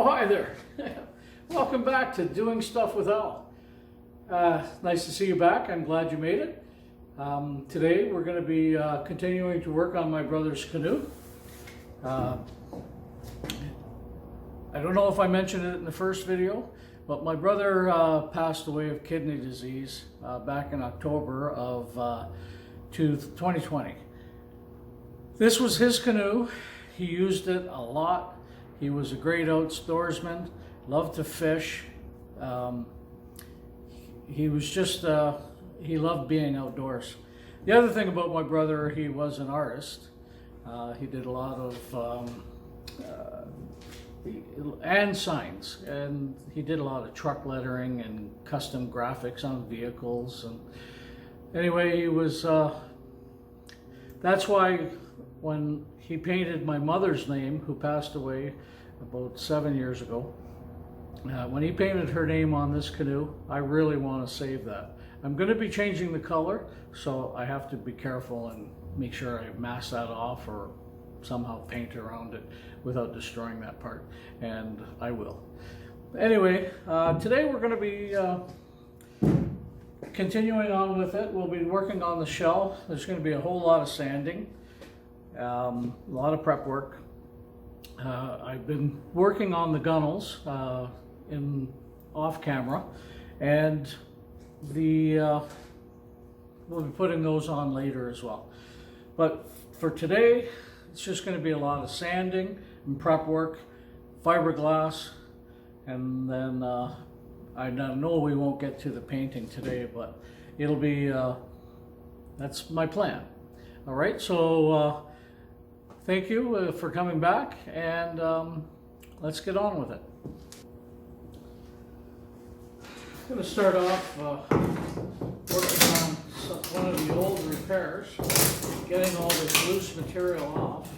Oh, hi there. Welcome back to Doing Stuff with Al. Nice to see you back. I'm glad you made it. Today we're going to be continuing to work on my brother's canoe. I don't know if I mentioned it in the first video, but my brother passed away of kidney disease back in October of 2020. This was his canoe. He used it a lot. He was a great outdoorsman, loved to fish. He was just, he loved being outdoors. The other thing about my brother, he was an artist. He did a lot of, and signs, and he did a lot of truck lettering and custom graphics on vehicles. And anyway, he was, that's why when he painted my mother's name, who passed away about 7 years ago, when he painted her name on this canoe, I really want to save that. I'm going to be changing the color, so I have to be careful and make sure I mask that off or somehow paint around it without destroying that part, and I will. Anyway, today we're going to be continuing on with it. We'll be working on the shell. There's going to be a whole lot of sanding, a lot of prep work. I've been working on the gunnels off camera, and we'll be putting those on later as well. But for today, it's just going to be a lot of sanding and prep work, fiberglass, and then I know we won't get to the painting today, but it'll be, that's my plan. All right, so thank you for coming back, and let's get on with it. I'm going to start off working on one of the old repairs, getting all this loose material off.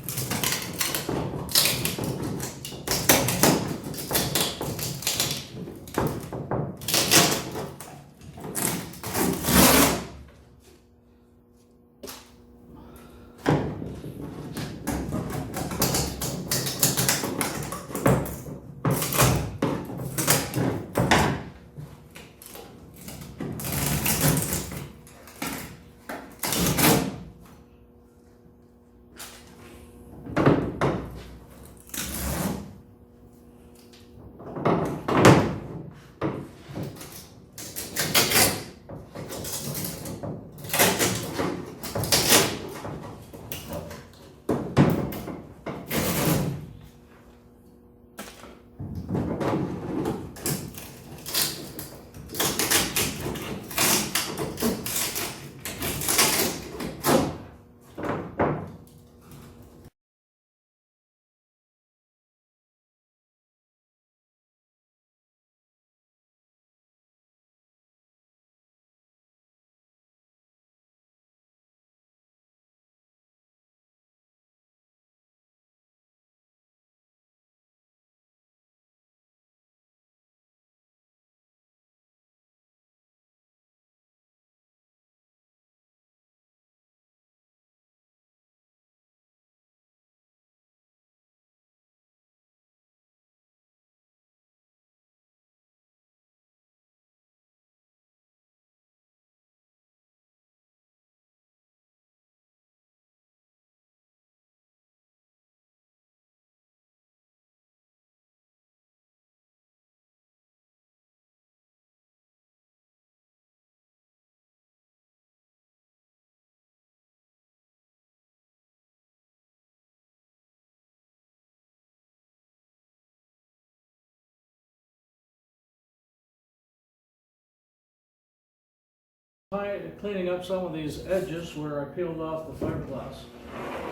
Cleaning up some of these edges where I peeled off the fiberglass.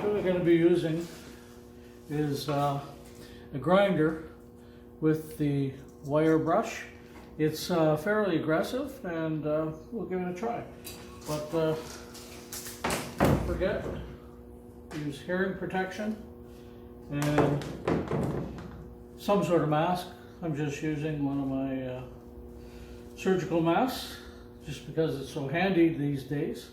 What we're going to be using is a grinder with the wire brush. It's fairly aggressive, and we'll give it a try. But don't forget, use hearing protection and some sort of mask. I'm just using one of my surgical masks, just because it's so handy these days.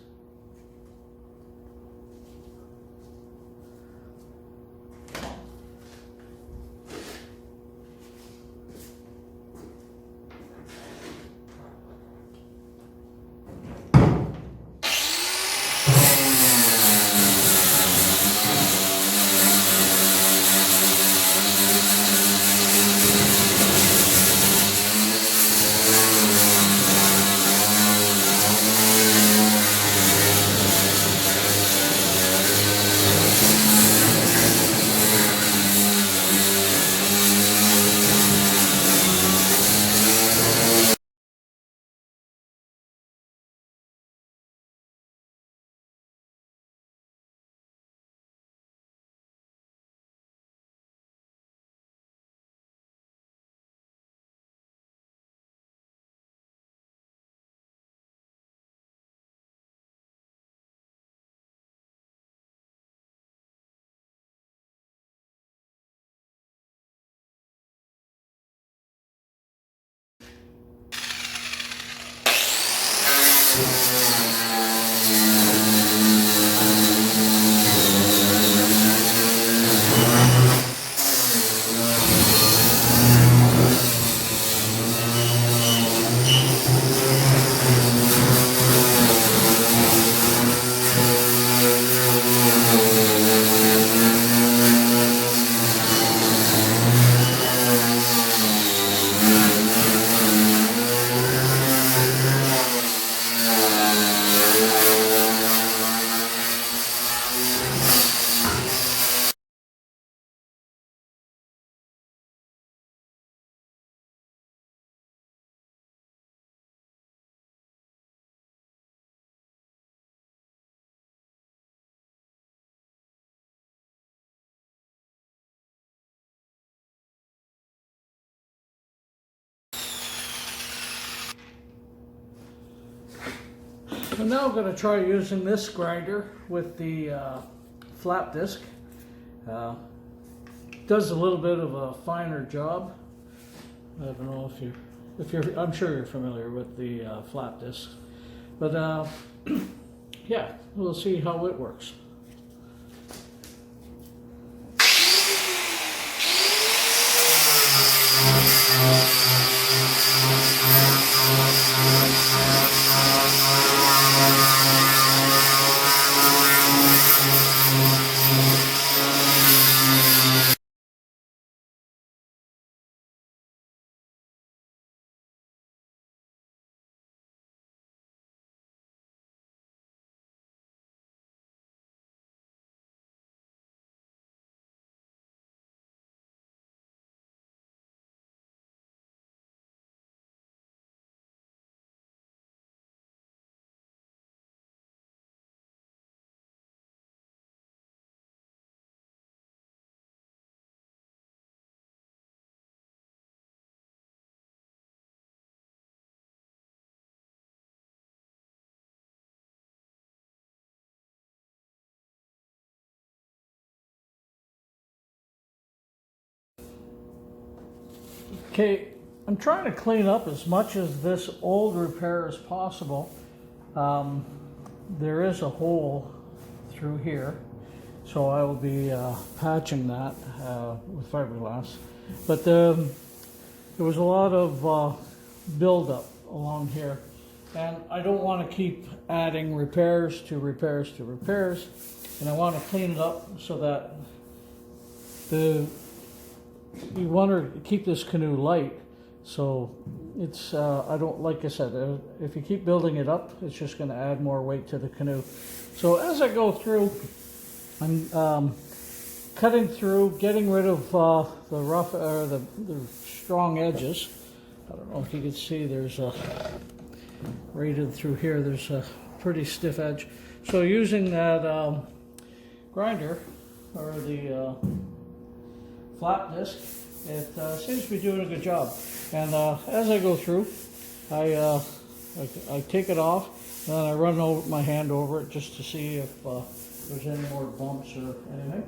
So now I'm going to try using this grinder with the flap disc. Does a little bit of a finer job. I don't know if you're, I'm sure you're familiar with the flap disc, but yeah, we'll see how it works. Okay, I'm trying to clean up as much of this old repair as possible. There is a hole through here, so I will be patching that with fiberglass. But there was a lot of buildup along here, and I don't want to keep adding repairs to repairs to repairs, and I want to clean it up so that you want to keep this canoe light. So it's, I don't, like I said, if you keep building it up, it's just going to add more weight to the canoe. So as I go through, I'm cutting through, getting rid of the rough, the strong edges. I don't know if you can see, there's a, right in through here, there's a pretty stiff edge. So using that grinder, or the flap disc, it seems to be doing a good job. And as I go through, I take it off, and then I run my hand over it just to see if there's any more bumps or anything.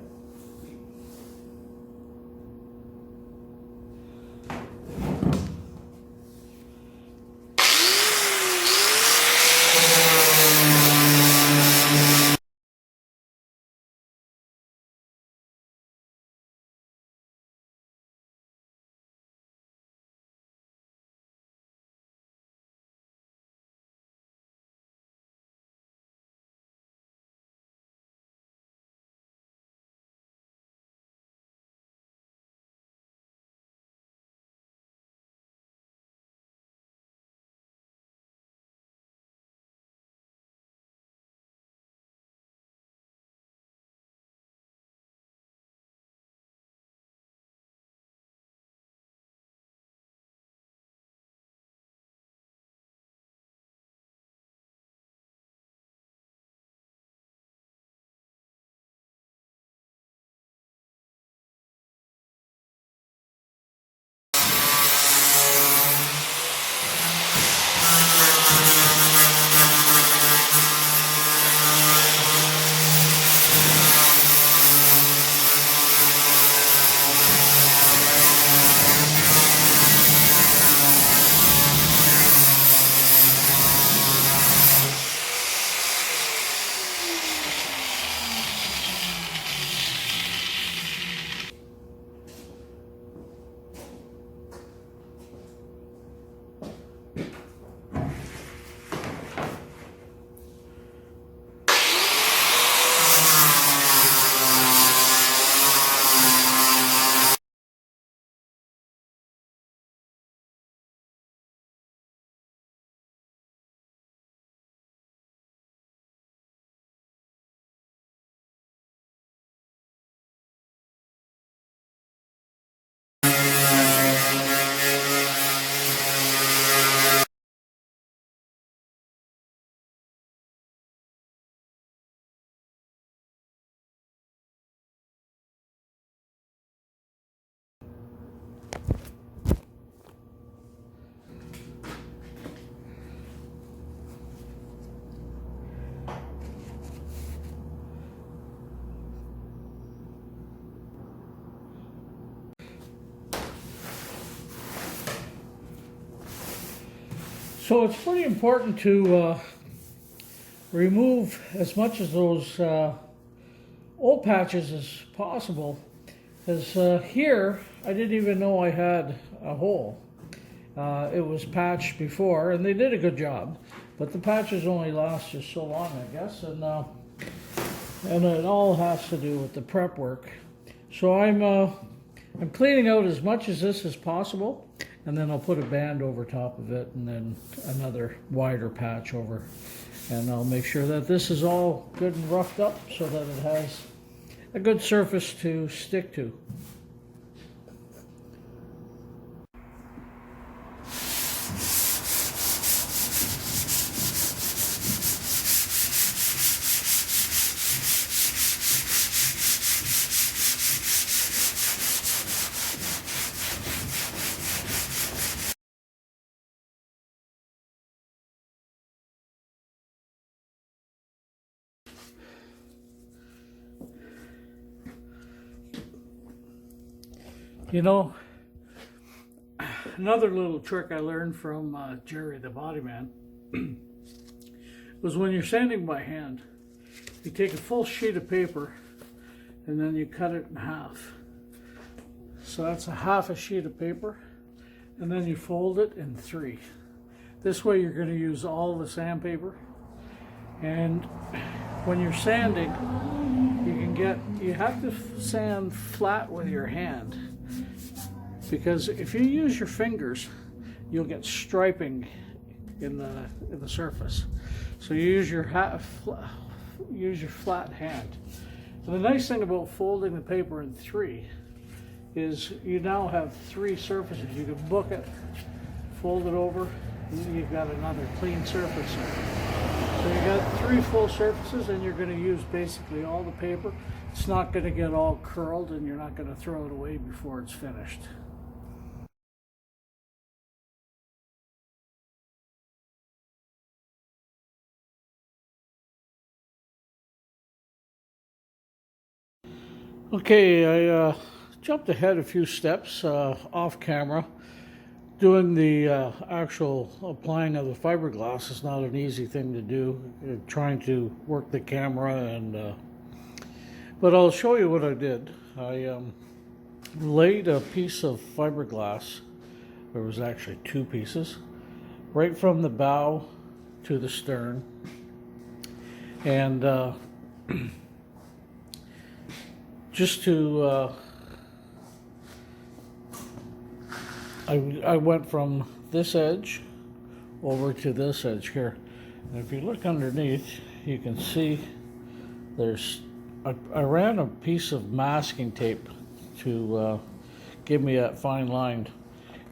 So it's pretty important to remove as much of those old patches as possible, because here I didn't even know I had a hole. It was patched before, and they did a good job, but the patches only last just so long, I guess, and it all has to do with the prep work. So I'm cleaning out as much of this as possible, and then I'll put a band over top of it, and then another wider patch over, and I'll make sure that this is all good and roughed up so that it has a good surface to stick to. You know, another little trick I learned from Jerry the Body Man was when you're sanding by hand, you take a full sheet of paper and then you cut it in half. So that's a half a sheet of paper, and then you fold it in three. This way you're going to use all the sandpaper, and when you're sanding, you have to sand flat with your hand, because if you use your fingers, you'll get striping in the surface. So you use your flat hand. And the nice thing about folding the paper in three is you now have three surfaces. You can book it, fold it over, and you've got another clean surface. So you got three full surfaces, and you're going to use basically all the paper. It's not going to get all curled, and you're not going to throw it away before it's finished. Okay, I jumped ahead a few steps off camera. Doing the actual applying of the fiberglass is not an easy thing to do. Trying to work the camera, but I'll show you what I did. I laid a piece of fiberglass. There was actually two pieces, right from the bow to the stern, and just to I went from this edge over to this edge here, and if you look underneath, you can see I ran a piece of masking tape to give me that fine line,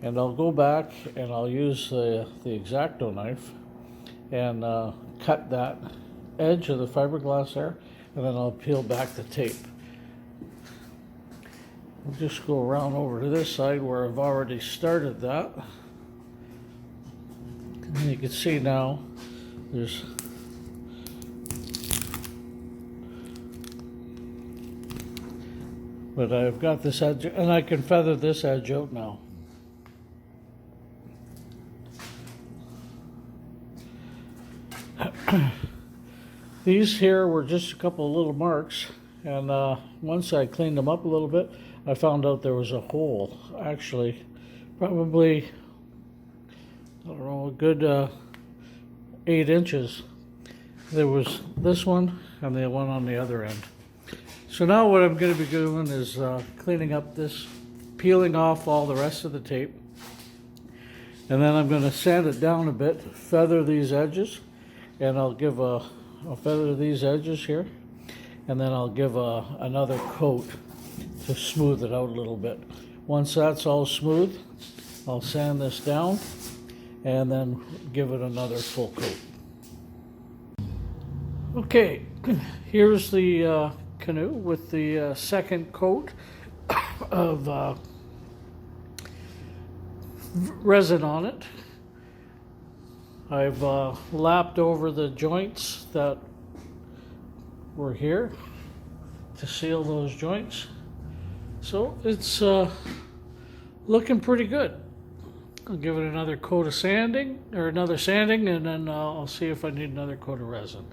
and I'll go back and I'll use the X-Acto knife and cut that edge of the fiberglass there, and then I'll peel back the tape. We'll just go around over to this side where I've already started that. And you can see now there's but I've got this edge, and I can feather this edge out now. These here were just a couple of little marks, and once I cleaned them up a little bit, I found out there was a hole, actually, probably, I don't know, a good 8 inches. There was this one and the one on the other end. So now what I'm going to be doing is cleaning up this, peeling off all the rest of the tape, and then I'm going to sand it down a bit, feather these edges, and I'll feather these edges here, and then I'll give another coat to smooth it out a little bit. Once that's all smooth, I'll sand this down and then give it another full coat. Okay, here's the Canoe with the second coat of resin on it. I've lapped over the joints that were here to seal those joints. So it's looking pretty good. I'll give it another coat of sanding, or another sanding, and then I'll see if I need another coat of resin.